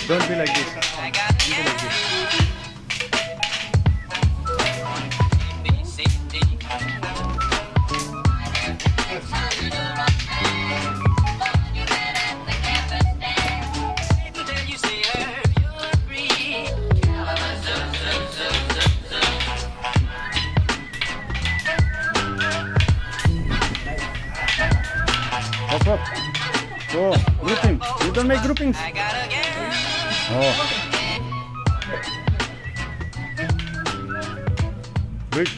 Don't be like this. Don't be like this. Hop, hop. So, grouping. You don't make groupings. Oh. Good.